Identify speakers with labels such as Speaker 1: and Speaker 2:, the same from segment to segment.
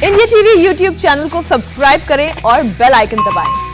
Speaker 1: India TV YouTube channel को subscribe करें और बेल आइकन दबाएं।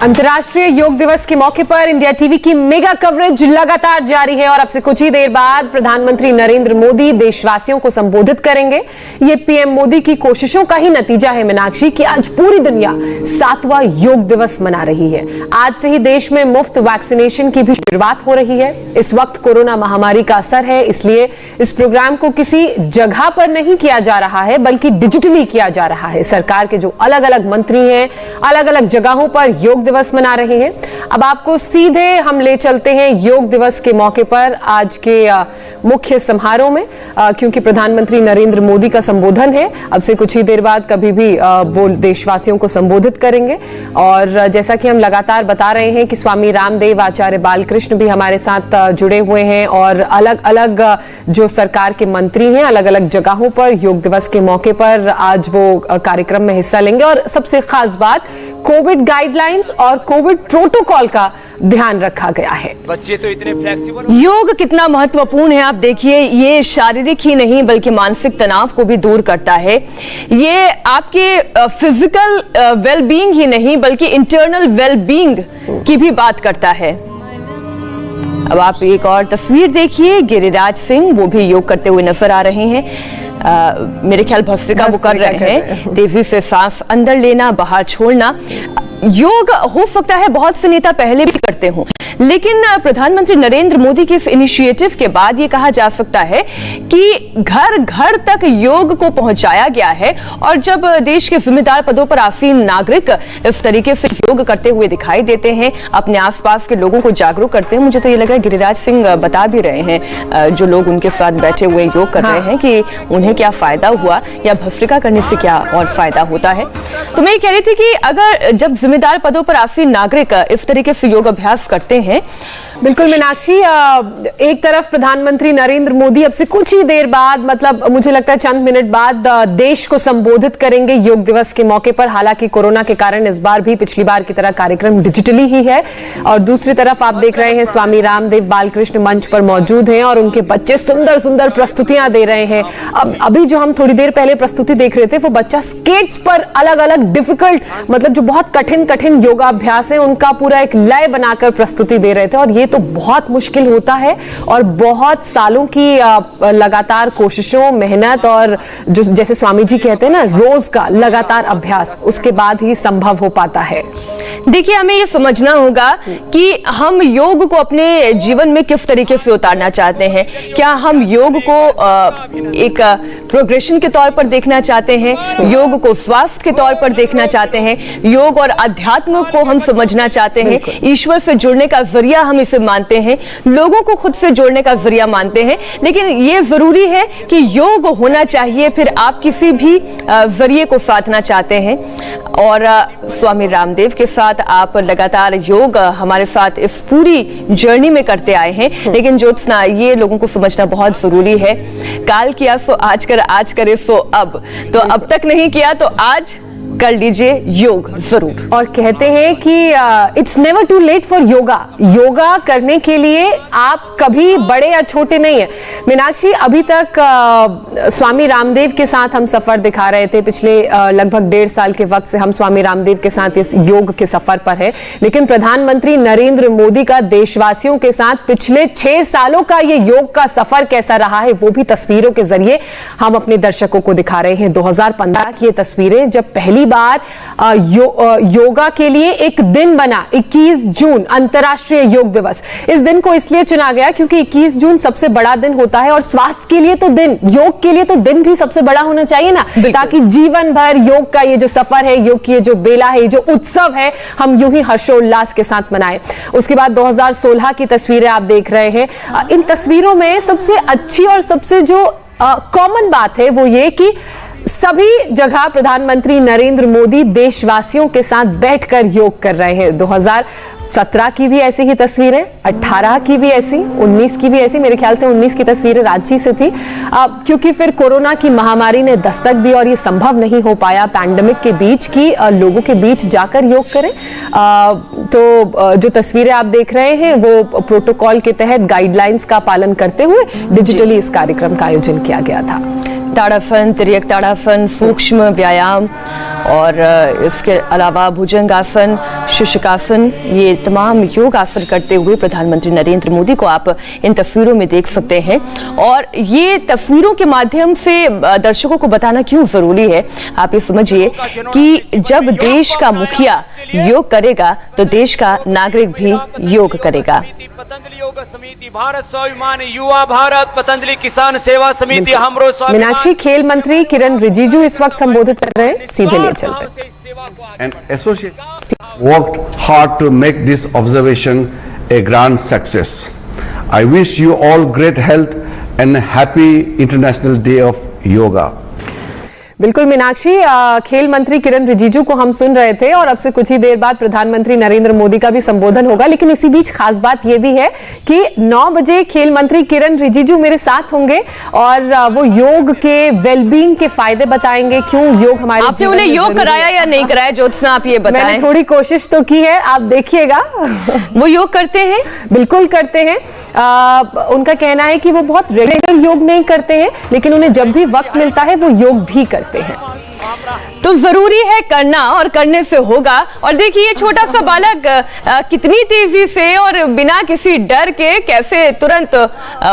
Speaker 2: अंतर्राष्ट्रीय योग दिवस के मौके पर इंडिया टीवी की मेगा कवरेज लगातार जारी है और अब से कुछ ही देर बाद प्रधानमंत्री नरेंद्र मोदी देशवासियों को संबोधित करेंगे। ये पीएम मोदी की कोशिशों का ही नतीजा है मीनाक्षी कि आज पूरी दुनिया 7वां योग दिवस मना रही है। आज से ही देश में मुफ्त वैक्सीनेशन की भी शुरुआत हो रही है। इस वक्त कोरोना महामारी का असर है, इसलिए इस प्रोग्राम को किसी जगह पर नहीं किया जा रहा है बल्कि डिजिटली किया जा रहा है। सरकार के जो अलग अलग मंत्री हैं अलग अलग जगहों पर योग दिवस मना रहे हैं। अब आपको सीधे हम ले चलते हैं योग दिवस के मौके पर आज के मुख्य समारोह में, क्योंकि प्रधानमंत्री नरेंद्र मोदी का संबोधन है। अब से कुछ ही देर बाद कभी भी वो देशवासियों को संबोधित करेंगे और जैसा कि हम लगातार बता रहे हैं कि स्वामी रामदेव, आचार्य बालकृष्ण भी हमारे साथ जुड़े हुए हैं और अलग अलग जो सरकार के मंत्री हैं अलग अलग जगहों पर योग दिवस के मौके पर आज वो कार्यक्रम में हिस्सा लेंगे। और सबसे खास बात, कोविड गाइडलाइंस और कोविड प्रोटोकॉल का ध्यान रखा गया है।
Speaker 3: बच्चे तो इतने फ्लेक्सिबल।
Speaker 1: योग कितना महत्वपूर्ण है आप देखिए, ये शारीरिक ही नहीं बल्कि मानसिक तनाव को भी दूर करता है। ये आपके फिजिकल वेलबींग ही नहीं बल्कि इंटरनल वेलबींग की भी बात करता है। अब आप एक और तस्वीर देखिए, गिरिराज सिंह वो भी योग करते हुए नजर आ रहे हैं। मेरे ख्याल भस्त्रिका वो कर रहे हैं, तेजी से सांस अंदर लेना बाहर छोड़ना। योग हो सकता है बहुत से नेता पहले भी करते हों, लेकिन प्रधानमंत्री नरेंद्र मोदी के इस इनिशिएटिव के बाद ये कहा जा सकता है कि घर घर तक योग को पहुंचाया गया है। और जब देश के जिम्मेदार पदों पर आसीन नागरिक इस तरीके से योग करते हुए दिखाई देते हैं, अपने आसपास के लोगों को जागरूक करते हैं, मुझे तो ये लग रहा है गिरिराज सिंह बता भी रहे हैं जो लोग उनके साथ बैठे हुए योग कर रहे हैं कि उन्हें क्या फायदा हुआ या भस्त्रिका करने से क्या और फायदा होता है। तो मैं ये कह रही थी कि अगर जब जिम्मेदार पदों पर आसीन नागरिक इस तरीके से योग अभ्यास करते हैं।
Speaker 2: बिल्कुल मीनाक्षी, एक तरफ प्रधानमंत्री नरेंद्र मोदी अब से कुछ ही देर बाद, मतलब मुझे लगता है चंद मिनट बाद, देश को संबोधित करेंगे योग दिवस के मौके पर। हालांकि कोरोना के कारण इस बार भी पिछली बार की तरह कार्यक्रम डिजिटली ही है। और दूसरी तरफ आप देख रहे हैं स्वामी रामदेव बालकृष्ण मंच पर मौजूद हैं और उनके बच्चे सुंदर सुंदर प्रस्तुतियां दे रहे हैं। अभी जो हम थोड़ी देर पहले प्रस्तुति देख रहे थे वो बच्चा स्केट्स पर अलग अलग डिफिकल्ट, मतलब जो बहुत कठिन कठिन योगाभ्यास है उनका पूरा एक लय बनाकर प्रस्तुति दे रहे थे। और ये तो बहुत मुश्किल होता है और बहुत सालों की लगातार कोशिशों, मेहनत और जो जैसे स्वामी जी कहते हैं ना, रोज का लगातार अभ्यास, उसके बाद ही संभव हो पाता है।
Speaker 1: देखिए, हमें ये समझना होगा कि हम योग को अपने जीवन में किस तरीके से उतारना चाहते हैं। क्या हम योग को एक प्रोग्रेशन के तौर पर देखना चाहते हैं, योग को स्वास्थ्य के तौर पर देखना चाहते हैं, योग और अध्यात्म को हम समझना चाहते हैं, ईश्वर से जुड़ने का जरिया हम इसे मानते हैं, लोगों को खुद से जोड़ने का जरिया मानते हैं। लेकिन ये जरूरी है कि योग होना चाहिए, फिर आप किसी भी जरिए को साधना चाहते हैं। और स्वामी रामदेव के साथ आप लगातार योग हमारे साथ इस पूरी जर्नी में करते आए हैं। लेकिन ज्योत्सना, ये लोगों को समझना बहुत जरूरी है, काल किया सो आज कर, आज करे सो अब। तो अब तक नहीं किया तो आज कर लीजिए योग जरूर।
Speaker 2: और कहते हैं कि it's never too late for yoga. Yoga करने के लिए आप कभी बड़े या छोटे नहीं है। मीनाक्षी, अभी तक स्वामी रामदेव के साथ हम सफर दिखा रहे थे, पिछले लगभग 1.5 साल के वक्त से हम स्वामी रामदेव के साथ इस योग के सफर पर है। लेकिन प्रधानमंत्री नरेंद्र मोदी का देशवासियों के साथ पिछले 6 सालों का ये योग का सफर कैसा रहा है, वो भी तस्वीरों के जरिए हम अपने दर्शकों को दिखा रहे हैं। 2015 की ये तस्वीरें, जब पहली बार योगा के लिए एक दिन बना, 21 जून अंतर्राष्ट्रीय योग दिवस। इस दिन को इसलिए चुना गया क्योंकि 21 जून सबसे बड़ा दिन होता है और स्वास्थ्य के लिए तो दिन, योग के लिए तो दिन भी सबसे बड़ा होना चाहिए ना, ताकि जीवन भर योग का ये जो सफर है, योग की ये जो बेला है, ये जो उत्सव है, हम यूं ही हर्षोल्लास के साथ मनाएं। उसके बाद 2016 की तस्वीरें आप देख रहे हैं। इन तस्वीरों में सबसे अच्छी और सबसे जो कॉमन बात है वो ये कि सभी जगह प्रधानमंत्री नरेंद्र मोदी देशवासियों के साथ बैठकर योग कर रहे हैं। 2017 की भी ऐसी ही तस्वीरें, 18 की भी ऐसी, 19 की भी ऐसी, मेरे ख्याल से 19 की तस्वीरें रांची से थी, क्योंकि फिर कोरोना की महामारी ने दस्तक दी और ये संभव नहीं हो पाया पैंडेमिक के बीच की लोगों के बीच जाकर योग करें। तो जो तस्वीरें आप देख रहे हैं वो प्रोटोकॉल के तहत गाइडलाइंस का पालन करते हुए डिजिटली इस कार्यक्रम का आयोजन किया गया था।
Speaker 1: ताड़ासन, तिर्यक ताड़ासन, सूक्ष्म व्यायाम और इसके अलावा भुजंगासन, शुष्कासन, ये तमाम योग आसन करते हुए प्रधानमंत्री नरेंद्र मोदी को आप इन तस्वीरों में देख सकते हैं। और ये तस्वीरों के माध्यम से दर्शकों को बताना क्यों जरूरी है, आप ये समझिए कि जब देश का मुखिया योग करेगा तो देश का नागरिक भी योग करेगा।
Speaker 3: पतंजलि योग समिति, भारत स्वाभिमान युवा भारत, पतंजलि किसान सेवा समिति, हमरो
Speaker 2: मीनाक्षी, खेल मंत्री किरण रिजिजू इस वक्त संबोधित कर रहे हैं, सीधे ले चलते हैं।
Speaker 4: And association worked hard to make this observation a grand success. I wish you all great health and happy International Day of Yoga.
Speaker 2: बिल्कुल मीनाक्षी, खेल मंत्री किरण रिजिजू को हम सुन रहे थे और अब से कुछ ही देर बाद प्रधानमंत्री नरेंद्र मोदी का भी संबोधन होगा। लेकिन इसी बीच खास बात यह भी है कि 9 बजे खेल मंत्री किरण रिजिजू मेरे साथ होंगे और वो योग के वेलबींग के फायदे बताएंगे, क्यों योग हमारे
Speaker 1: आपने उन्हें योग कराया या नहीं कराया, ज्योत्सना आप ये बताएं।
Speaker 2: मैंने थोड़ी कोशिश तो की है, आप देखिएगा।
Speaker 1: वो योग करते हैं?
Speaker 2: बिल्कुल करते हैं। उनका कहना है कि वो बहुत रेगुलर योग नहीं करते हैं, लेकिन उन्हें जब भी वक्त मिलता है वो योग भी करते हैं।
Speaker 1: तो जरूरी है करना और करने से होगा। और देखिए ये छोटा सा बालक कितनी तेजी से और बिना किसी डर के कैसे तुरंत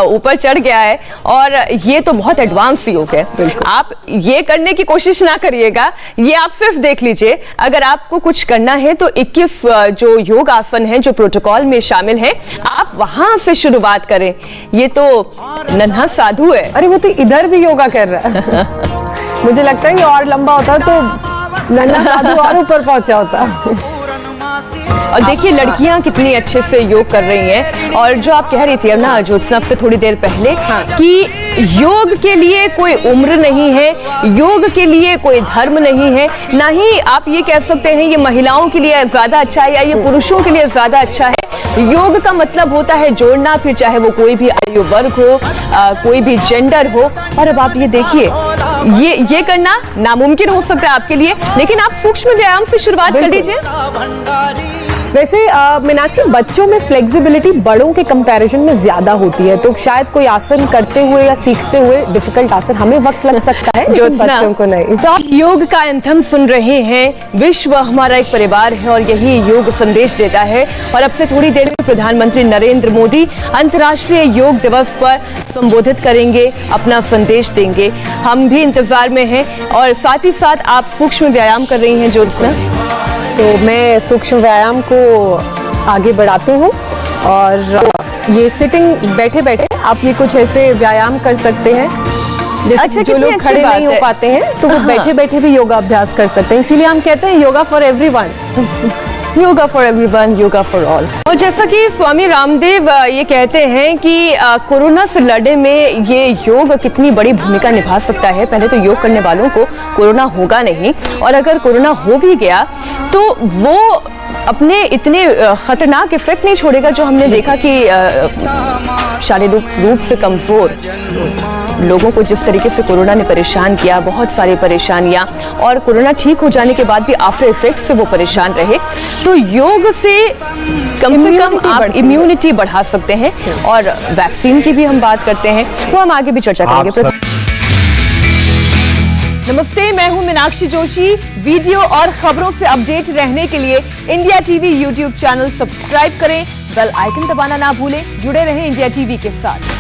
Speaker 1: ऊपर चढ़ गया है। और ये तो बहुत एडवांस योग है, आप ये करने की कोशिश ना करिएगा, ये आप सिर्फ देख लीजिए। अगर आपको कुछ करना है तो 21 जो योग आसन है जो प्रोटोकॉल में शामिल है, आप वहां से शुरुआत करें। ये तो नन्हा साधु है।
Speaker 2: अरे वो तो इधर भी योगा कर रहा है। मुझे लगता है कि और लंबा होता तो नन्हा साधु और ऊपर पहुंचा होता।
Speaker 1: और देखिए लड़कियां कितनी अच्छे से योग कर रही हैं। और जो आप कह रही थी अब ना ज्योत्सना से थोड़ी देर पहले कि योग के लिए कोई उम्र नहीं है, योग के लिए कोई धर्म नहीं है, ना ही आप ये कह सकते हैं ये महिलाओं के लिए ज्यादा अच्छा है या ये पुरुषों के लिए ज्यादा अच्छा है। योग का मतलब होता है जोड़ना, फिर चाहे वो कोई भी आयु वर्ग हो, कोई भी जेंडर हो। और अब आप ये देखिए ये करना नामुमकिन हो सकता है आपके लिए, लेकिन आप सूक्ष्म व्यायाम से शुरुआत कर लीजिए।
Speaker 2: वैसे मीनाक्षी, बच्चों में फ्लेक्सिबिलिटी बड़ों के कंपैरिजन में ज्यादा होती है, तो शायद कोई आसन करते हुए या सीखते हुए डिफिकल्ट आसन हमें वक्त लग सकता है, जो बच्चों को नहीं।
Speaker 1: तो आप योग का एंथम सुन रहे हैं। विश्व हमारा एक परिवार है और यही योग संदेश देता है। और अब से थोड़ी देर में प्रधानमंत्री नरेंद्र मोदी अंतर्राष्ट्रीय योग दिवस पर संबोधित करेंगे, अपना संदेश देंगे। हम भी इंतजार में हैं। और साथ ही साथ आप सूक्ष्म व्यायाम कर रही हैं ज्योत्सना।
Speaker 2: तो मैं सूक्ष्म व्यायाम को आगे बढ़ाती हूँ और ये सिटिंग बैठे बैठे आप ये कुछ ऐसे व्यायाम कर सकते हैं। अच्छा, जो लोग खड़े नहीं हो पाते हैं तो वो बैठे बैठे भी योगा अभ्यास कर सकते हैं। इसीलिए हम कहते हैं yoga for everyone.
Speaker 1: Yoga for everyone, yoga for all. और जैसा कि स्वामी रामदेव ये कहते हैं कि कोरोना से लड़ने में ये योग कितनी बड़ी भूमिका निभा सकता है। पहले तो योग करने वालों को कोरोना होगा नहीं, और अगर कोरोना हो भी गया तो वो अपने इतने खतरनाक इफेक्ट नहीं छोड़ेगा जो हमने देखा कि शारीरिक रूप से कमजोर लोगों को जिस तरीके से कोरोना ने परेशान किया, बहुत सारी परेशानियां, और कोरोना ठीक हो जाने के बाद भी आफ्टर इफेक्ट से वो परेशान रहे। तो योग से कम आप इम्यूनिटी बढ़ा सकते हैं। और वैक्सीन की भी हम बात करते हैं, वो हम आगे भी चर्चा करेंगे। नमस्ते, मैं हूं मीनाक्षी जोशी। वीडियो और खबरों से अपडेट रहने के लिए India TV YouTube channel subscribe करें, बेल आइकन दबाना ना भूलें। जुड़े रहें इंडिया टीवी के साथ।